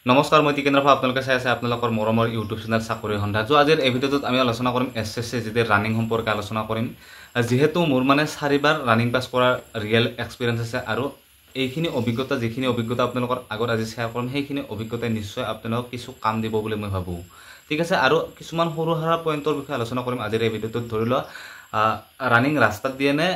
নমস্কাৰ মই টিকেন্দ্ৰ ভাই আপোনালোকে চাই আছে আপোনালোকৰ মৰমৰ ইউটিউব চেনেল চাকৰি সন্ধান যো আজিৰ এই ভিডিঅ'টোত আমি আলোচনা কৰিম এছএছচি জিডিৰ ৰানিং সম্পৰ্কে আলোচনা কৰিম যেহেতু মোৰ মানে 4বাৰ ৰানিং পাস কৰাৰ ৰিয়েল এক্সপেৰিয়েন্স আছে আৰু এইখিনি অভিজ্ঞতা যিখিনি অভিজ্ঞতা আপোনালোকৰ আগত আজি শেয়াৰ কৰিম সেইখিনি অভিজ্ঞতাই নিশ্চয় আপোনালোকক কিছু কাম দিব বুলি মই ভাবো ঠিক আছে আৰু কিছুমান সৰু সৰু পইণ্টৰ বিষয়ে আলোচনা কৰিম আজিৰ এই ভিডিঅ'টোত ধৰিলো ৰানিং ৰাস্তাত দিয়ে নে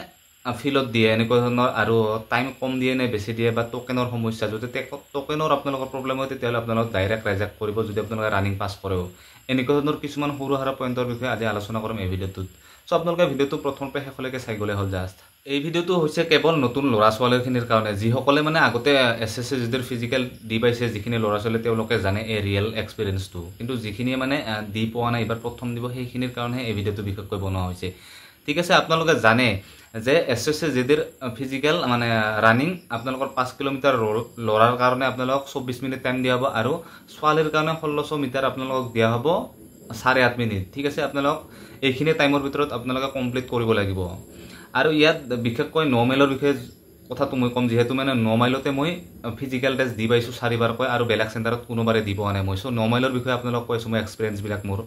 ফিলত দিয়ে এনেকুৱা ধৰণৰ আৰু টাইম কম দিয়ে নে বেছি দিয়ে বা টোকেনৰ সমস্যা যদি টোকেনৰ আপোনালোকৰ প্ৰব্লেম হয় তেতিয়াহ'লে আপোনালোক ডাইৰেক্ট ৰিজেক্ট কৰিব যদি আপোনালোকে ৰানিং পাস কৰেও এনেকুৱা ধৰণৰ কিছুমান সৰু সৰু পইণ্টৰ বিষয়ে আজি আলোচনা কৰিম এই ভিডিঅ'টোত সো আপোনালোকে ভিডিঅ'টো প্ৰথমৰ পৰা শেষলৈকে চাই গ'লে হ'ল জাষ্ট এই ভিডিঅ'টো হৈছে কেৱল নতুন ল'ৰা ছোৱালীখিনিৰ কাৰণে যিসকলে মানে আগতে এছএছচি জিডিৰ ফিজিকেল দি পাইছে যিখিনি ল'ৰা ছোৱালী তেওঁলোকে জানে এই ৰিয়েল এক্সপেৰিয়েন্সটো কিন্তু যিখিনিয়ে মানে দি পোৱা নাই এবাৰ প্ৰথম দিব সেইখিনিৰ কাৰণেহে এই ভিডিঅ'টো বিশেষকৈ বনোৱা হৈছে ঠিক আছে আপোনালোকে জানে যে এছএছচি জিডিৰ ফিজিকেল মানে ৰানিং আপোনালোকৰ 5 কিলোমিটাৰ লৰাৰ কাৰণে আপোনালোকক 24 মিনিট টাইম দিয়া হ'ব আৰু ছোৱালীৰ কাৰণে 1600 মিটাৰ আপোনালোকক দিয়া হ'ব 8.5 মিনিট ঠিক আছে আপোনালোক এইখিনি টাইমৰ ভিতৰত আপোনালোকে কমপ্লিট কৰিব লাগিব আৰু ইয়াত বিশেষকৈ 9 মাইলৰ বিষয়ে কথাটো মই কম যেহেতু মানে 9 মাইলতে মই ফিজিকেল টেষ্ট দি পাইছো 4বাৰ কৈ আৰু বেলেগ চেণ্টাৰত কোনোবাৰে দিব নাই মই সো 9 মাইলৰ বিষয়ে আপোনালোক কৈছো মই এক্সপেৰিয়েন্স বিলাক মোৰ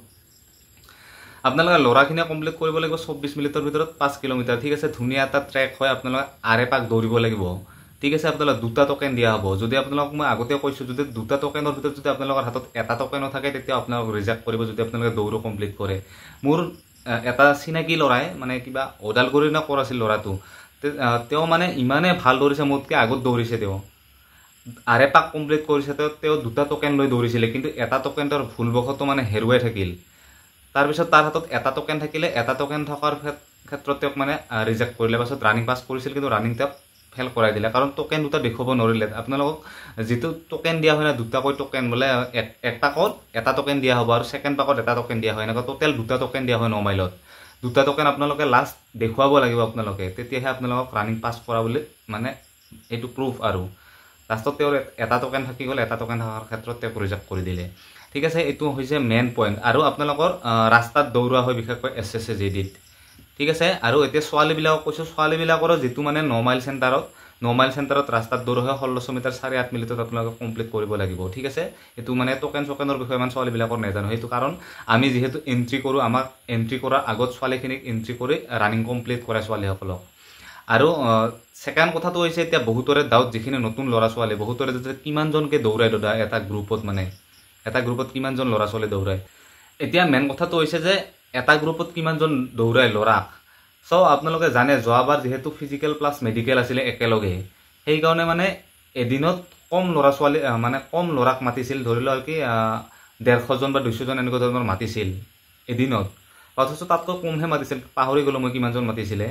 আপোনালোকে লৰাখিনিয়ে কমপ্লিট কৰিব লাগিব 24 মিনিটৰ ভিতৰত 5 কিলোমিটাৰ ঠিক আছে ধুনিয়া এটা ট্ৰেক হয় আপোনালোকে আৰে পাক দৌৰিব লাগিব ঠিক আছে আপোনালোক দুটা টোকেন দিয়া হ'ব যদি আপোনালোক মই আগতে কৈছো যদি দুটা টোকেনৰ ভিতৰত যদি আপোনালোকৰ হাতত এটা টোকেনো থাকে তেতিয়া আপোনালোক ৰিজেক্ট কৰিব যদি আপোনালোকে দৌৰো কমপ্লিট কৰে মোৰ এটা চিনাকি লৰাই মানে কিবা ওদালগুৰি না কৰ আছিল লৰাটো তেওঁ মানে ইমানে ভাল দৌৰিছে মোতকে আগত দৌৰিছে তেওঁ আৰে পাক কমপ্লিট কৰিছে তেওঁ দুটা টোকেন লৈ দৌৰিছিল কিন্তু এটা টোকেন তাৰ ভুলবশত মানে হেৰুৱাই থাকিল তাৰ পিছত তাৰ হাতত এটা টোকেন থাকিলে এটা টোকেন থকাৰ ক্ষেত্ৰত তেওঁক মানে ৰিজেক্ট কৰিলে পাছত ৰানিং পাস কৰিছিল কিন্তু ৰানিং তেওঁক ফেল কৰাই দিলে কাৰণ টোকেন দুটা দেখুৱাব নৰিলে আপোনালোকক যেটো টোকেন দিয়া হয় না দুটাকৈ টোকেন বলে এক পাকত এটা টোকেন দিয়া হ'ব আৰু সেকেন্ড পাকত এটা টোকেন দিয়া হয় এনেকা টোটাল দুটা টোকেন দিয়া হয় 9 মাইলত দুটা টোকেন আপোনালোকে লাষ্ট দেখুৱাব লাগিব আপোনালোকে তেতিয়াহে আপোনালোকক ৰানিং পাস কৰা বুলি মানে এটো প্ৰুফ আৰু লাষ্টত তেওঁৰ এটা টোকেন থাকি গ'ল এটা টোকেন থকাৰ ক্ষেত্ৰত তেওঁক ৰিজেক্ট কৰি দিলে ঠিক আছে এটো হৈছে মেইন পইণ্ট আৰু আপোনালোকৰ ৰাস্তাত দৌৰা হয় বিশেষকৈ এছএছচি জিডিত ঠিক আছে আৰু এতিয়া ছোৱালী বিলাক কৈছো ছোৱালী বিলাকৰ যেটো মানে 9 মাইল চেণ্টাৰত ৰাস্তাত দৌৰা হয় 1600 মিটাৰ 8.5 মিনিটত আপোনালোকে কমপ্লিট কৰিব লাগিব ঠিক আছে এটো মানে টোকেনৰ বিষয়ে মান ছোৱালী বিলাকৰ নেজানো হেতু কাৰণ আমি যেহেতু এন্ট্ৰি কৰো আমাক এন্ট্ৰি কৰাৰ আগত ছোৱালীখিনিক এন্ট্ৰি কৰি ৰানিং কমপ্লিট কৰে ছোৱালীসকলক আৰু সেকেন্ড কথাটো হৈছে এতিয়া বহুতৰে ডাউট যিখিনি নতুন ল'ৰা ছোৱালী বহুতৰে কিমান জনকে দৌৰাই দদা এটা গ্ৰুপত মানে এটা গ্ৰুপত কিমান জন ল'ৰা ছোৱালী দৌৰাই এতিয়া মেইন কথাটো হৈছে যে এটা গ্ৰুপত কিমান জন দৌৰাই ল'ৰা সো আপোনালোকে জানে যোৱাবাৰ যেহেতু ফিজিক্যাল প্লাস মেডিকেল আছিল একেলগে সেই কাৰণে মানে এদিনত কম ল'ৰা ছোৱালী মানে কম ল'ৰাক মাতিছিল ধৰিলো কি 150 জন বা 200 জন এনেকুৱা ধৰণৰ মাতিছিল এদিনত অথচ তাতকৈ কমহে মাতিছিল পাহৰি গলো মই কিমান জন মাতিছিলে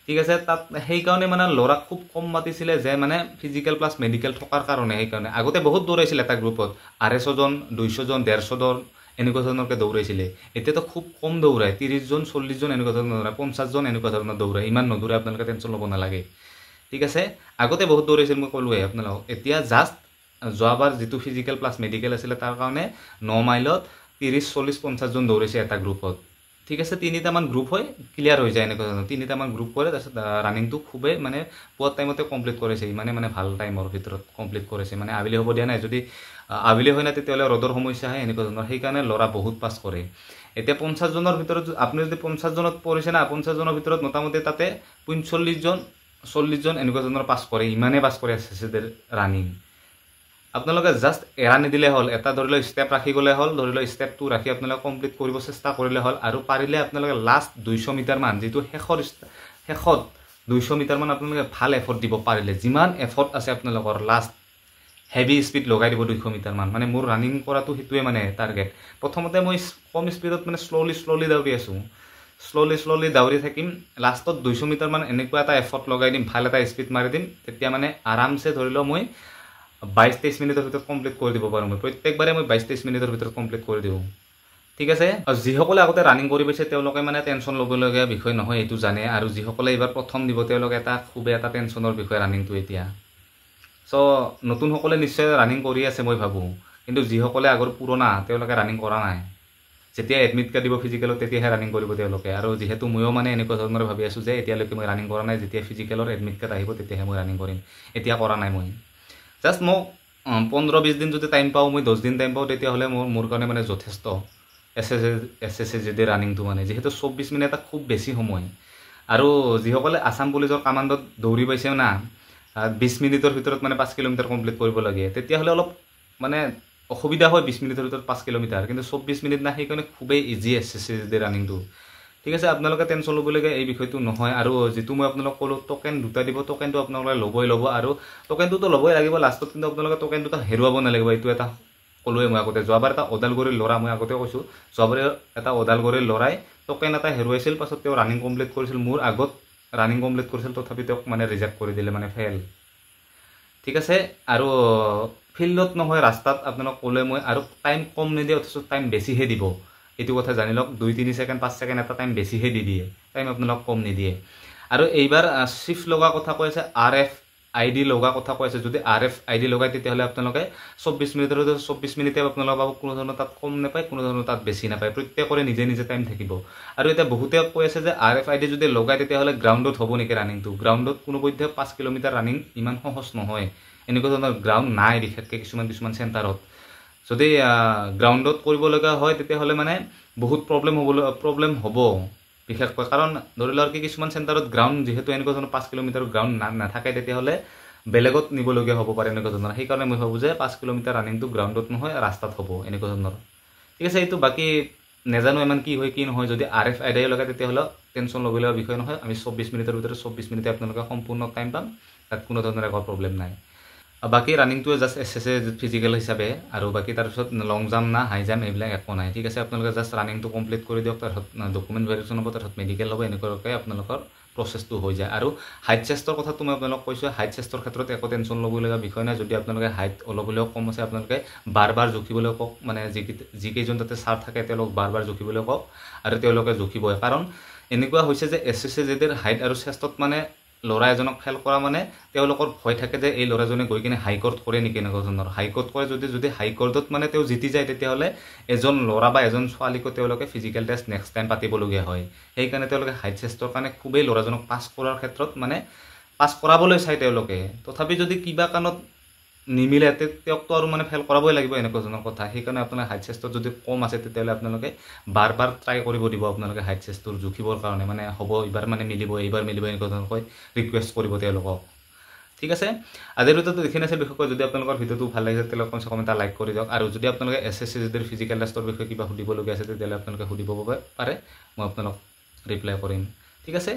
ঠিক আছে তাত সেই কাৰণে মানে ল'ৰা খুব কম মাতিছিলে যে মানে ফিজিক্যাল প্লাস মেডিকেল থকাৰ কাৰণে সেই কাৰণে আগতে বহুত দৌৰাইছিল এটা গ্ৰুপত 250 জন 200 জন 150 জন এনেকুৱা ধৰণৰকে দৌৰাইছিলে এতিয়াতো খুব কম দৌৰাই 30 জন 40 জন এনেকুৱা ধৰণৰ দৌৰাই 50 জন এনেকুৱা ধৰণৰ দৌৰাই ইমান নদৌৰাই আপোনালোকে টেনচন ল'ব নালাগে ঠিক আছে আগতে বহুত দৌৰাইছিল মই কলোৱে আপোনালোক এতিয়া জাস্ট যোৱাবাৰ যেটো ফিজিক্যাল প্লাস মেডিকেল আছিল তাৰ কাৰণে 9 মাইলত 30 40 50 জন দৌৰাইছে এটা গ্ৰুপত ঠিক আছে তিনিটা মান গ্ৰুপ হয় ক্লিয়াৰ হৈ যায় এনেকুৱা ধৰণৰ তিনিটা মান গ্ৰুপ কৰে তাৰছত ৰানিংটো খুবে মানে পুৱা টাইমতে কমপ্লিট কৰিছে মানে ভাল টাইমৰ ভিতৰত কমপ্লিট কৰিছে মানে আবিলি হ'ব দিয়া নাই যদি আবিলি হয় না তেতিয়ালে ৰদৰ সমস্যা হয় এনেকুৱা ধৰণৰ সেই কাৰণে লৰা বহুত পাস কৰে এতিয়া 50 জনৰ ভিতৰত আপুনি যদি 50 জনত পৰিছে না 50 জনৰ ভিতৰত মোটামুটি তাতে 45 জন 40 জন এনেকুৱা ধৰণৰ পাস কৰে ইমানে পাস কৰে এছএছচিৰ ৰানিং আপোনালোকে জাস্ট এৰা নিদিলে হল এটা ধৰিলে স্টেপ ৰাখি গলে হল ধৰিলে স্টেপ 2 ৰাখি আপোনালোকে কমপ্লিট কৰিব চেষ্টা কৰিলে হল আৰু পাৰিলে আপোনালোকে লাষ্ট 200 মিটাৰ মান যেটো শেষত 200 মিটাৰ মান আপোনালোকে ভাল এফৰ্ট দিব পাৰিলে যিমান এফৰ্ট আছে আপোনালোকৰ লাষ্ট হেভি স্পিড লগাই দিব 200 মিটাৰ মান মানে মোৰ ৰানিং কৰাটো হিতুৱে মানে টাৰ্গেট প্ৰথমতে মই কম স্পিডত মানে স্লোলি দৌৰি আছো স্লোলি দৌৰি থাকিম লাষ্টত 200 মিটাৰ মান এনেকুৱা এটা এফৰ্ট লগাই দিম ভাল এটা স্পিড মাৰি দিম তেতিয়া মানে আৰামছে ধৰিলো মই 22-23 মিনিটৰ ভিতৰত কমপ্লিট কৰি দিব পাৰো মই প্ৰত্যেকবাৰে মই 22-23 মিনিটৰ ভিতৰত কমপ্লিট কৰি দিও ঠিক আছে যিসকলে আগতে ৰানিং কৰি পাইছে তেওঁলোকে মানে টেনচন ল'বলগীয়া বিষয় নহয় এটো জানে আৰু যিসকলে এবাৰ প্ৰথম দিব তেওঁলোকে এটা খুবে এটা টেনচনৰ বিষয় ৰানিংটো এতিয়া সো নতুন সকলে নিশ্চয় ৰানিং কৰি আছে মই ভাবো কিন্তু যিসকলে আগৰ পুৰণা তেওঁলোকে ৰানিং কৰা নাই যেতিয়া এডমিট কাৰ্ড দিব ফিজিকেলত তেতিয়াহে ৰানিং কৰিব তেওঁলোকে আৰু যেহেতু ময়ো মানে এনেকুৱা ধৰণৰ ভাবি আছো যে এতিয়ালৈকে মই ৰানিং কৰা নাই যেতিয়া ফিজিকেলৰ এডমিট কাৰ্ড আহিব তেতিয়াহে মই ৰানিং কৰিম এতিয়া কৰা নাই মই জাস্ট মোক 15-20 দিন যদি টাইম পাওঁ মই 10 দিন টাইম পাওঁ তেতিয়াহ'লে মোৰ কাৰণে মানে যথেষ্ট SSC ৰানিংটো মানে যিহেতু 24 মিনিট এটা খুব বেছি সময় আৰু যিসকলে আসাম পুলিচৰ কামাণ্ডত দৌৰি পাইছে না 20 মিনিটৰ ভিতৰত মানে 5 কিলোমিটাৰ কমপ্লিট কৰিব লাগে তেতিয়াহ'লে অলপ মানে অসুবিধা হয় 20 মিনিটৰ ভিতৰত 5 কিলোমিটাৰ কিন্তু 24 মিনিট না সেইকাৰণে খুবেই ইজি SSC ৰানিংটো ঠিক আছে আপোনালোকে টেনশ্যন ল'বলগীয়া এই বিষয়টো নহয় আৰু যেটো মই আপোনালোক ক'লো টোকেন দুটা দিব টোকেনটো আপোনালোকে ল'ব আৰু টোকেনটোতো ল'বই লাগিব লাষ্টত কিন্তু আপোনালোকে টোকেনটো হেৰুৱাব নালাগিব এইটো এটা ক'লোৱে মই আগতে যোৱাবাৰ এটা ওদালগুৰিৰ ল'ৰা মই আগতে কৈছোঁ যোৱাবাৰ এটা ওদালগুৰিৰ ল'ৰাই টোকেন এটা হেৰুৱাইছিল পাছত তেওঁ ৰানিং কমপ্লিট কৰিছিল মোৰ আগত ৰানিং কমপ্লিট কৰিছিল তথাপি তেওঁক মানে ৰিজেক্ট কৰি দিলে মানে ফেল ঠিক আছে আৰু ফিল্ডত নহয় ৰাস্তাত আপোনালোক ক'লে মই আৰু টাইম কম নিদিয়ে অথচ টাইম বেছিহে দিব এইটো কথা জানি লওক 2-3 সেকেন্ড 5 সেকেন্ড এটা টাইম বেছিহে দি দিয়ে টাইম আপোনালোক কম নিদিয়ে আৰু এইবাৰ শিফ্ট লগা কথা কৈছে RFID লগা কথা কৈছে যদি RFID লগাই তেতিয়াহ'লে আপোনালোকে 24 মিনিটৰ 24 মিনিটে আপোনালোকে পাব কোনো ধৰণৰ তাত কম নাপায় কোনো ধৰণৰ তাত বেছি নাপায় প্ৰত্যেকৰে নিজে টাইম থাকিব আৰু এটা বহুতে কৈ আছে যে RFID যদি লগাই তেতিয়াহ'লে গ্ৰাউণ্ডত হ'ব নেকি ৰানিংটো গ্ৰাউণ্ডত কোনো পধ্যে 5 কিলোমিটাৰ ৰানিং ইমান সহজ নহয় এনেকুৱা ধৰণৰ গ্ৰাউণ্ড নাই বিশেষকৈ কিছুমান চেণ্টাৰত যদি গ্ৰাউণ্ডত কৰিব লগা হয় তেতিয়াহ'লে মানে বহুত প্ৰব্লেম হ'ব বিশেষকৈ কাৰণ ধৰি লওক কি কিছুমান চেণ্টাৰত গ্ৰাউণ্ড যিহেতু এনেকুৱা ধৰণৰ 5 কিলোমিটাৰ গ্ৰাউণ্ড নাথাকে তেতিয়াহ'লে বেলেগত নিবলগীয়া হ'ব পাৰে এনেকুৱা ধৰণৰ সেইকাৰণে মই ভাবোঁ যে 5 কিলোমিটাৰ ৰানিংটো গ্ৰাউণ্ডত নহয় ৰাস্তাত হ'ব এনেকুৱা ধৰণৰ ঠিক আছে এইটো বাকী নেজানো ইমান কি হয় কি নহয় যদি RFID লগাই তেতিয়াহ'লে টেনশ্যন ল'বলগীয়া বিষয় নহয় আমি 24 মিনিটৰ ভিতৰত 24 মিনিটে আপোনালোকে সম্পূৰ্ণ টাইম পাম তাত কোনো ধৰণৰ একো প্ৰব্লেম নাই বাকী ৰানিংটোৱে জাষ্ট SSC ফিজিকেল হিচাপে আৰু বাকী তাৰপিছত লং জাম্প না হাই জাম্প এইবিলাক একো নাই ঠিক আছে আপোনালোকে জাষ্ট ৰানিংটো কমপ্লিট কৰি দিয়ক তাৰপিছত ডকুমেণ্ট ভেৰিফিকেশ্যন হ'ব তাৰপিছত মেডিকেল হ'ব এনেকুৱাকৈ আপোনালোকৰ প্ৰচেছটো হৈ যায় আৰু হাইট চেষ্টৰ কথাটো মই আপোনালোক কৈছোঁ হাইট চেষ্টৰ ক্ষেত্ৰত একো টেনশ্যন ল'বলগীয়া বিষয় নাই যদি আপোনালোকে হাইট অলপ হ'লেও কম আছে আপোনালোকে বাৰ জুখিবলৈ কওক মানে যিকেইজন তাতে ছাৰ থাকে তেওঁলোকক বাৰ জুখিবলৈ কওক আৰু তেওঁলোকে জুখিবই কাৰণ এনেকুৱা হৈছে যে SSCৰ হাইট আৰু চেষ্টত মানে ল'ৰা এজনক ফেল কৰা মানে তেওঁলোকৰ ভয় থাকে যে এই ল'ৰাজনে গৈ কিনে হাইকোৰ্ট কৰে নেকি এনেকুৱা ধৰণৰ হাইকোৰ্ট কৰে যদি হাইকোৰ্টত মানে তেওঁ জিতি যায় তেতিয়াহ'লে এজন ল'ৰা বা এজন ছোৱালীকো তেওঁলোকে ফিজিকেল টেষ্ট নেক্সট টাইম পাতিবলগীয়া হয় সেইকাৰণে তেওঁলোকে হাইট চেষ্টৰ কাৰণে খুবেই ল'ৰাজনক পাছ কৰাৰ ক্ষেত্ৰত মানে পাছ কৰাবলৈ চাই তেওঁলোকে তথাপি যদি কিবা কাৰণত নিমিলে তেওঁকতো আৰু মানে ফেল কৰাবই লাগিব এনেকুৱা ধৰণৰ কথা সেইকাৰণে আপোনাৰ হাইট চেষ্টত যদি কম আছে তেতিয়াহ'লে আপোনালোকে বাৰ ট্ৰাই কৰিব দিব আপোনালোকে হাইট চেষ্টৰ জুখিবৰ কাৰণে মানে হ'ব এইবাৰ মানে মিলিব এইবাৰ মিলিব এনেকুৱা ধৰণকৈ ৰিকুৱেষ্ট কৰিব তেওঁলোকক ঠিক আছে আজিৰ ভিডিঅ'টো এইখিনি আছে বিশেষকৈ যদি আপোনালোকৰ ভিডিঅ'টো ভাল লাগিছে তেতিয়াহ'লে কমচে কম এটা লাইক কৰি দিয়ক আৰু যদি আপোনালোকে SSCৰ ফিজিকেল টেষ্টৰ বিষয়ে কিবা সুধিবলগীয়া আছে তেতিয়াহ'লে আপোনালোকে সুধিব পাৰে মই আপোনালোক ৰিপ্লাই কৰিম ঠিক আছে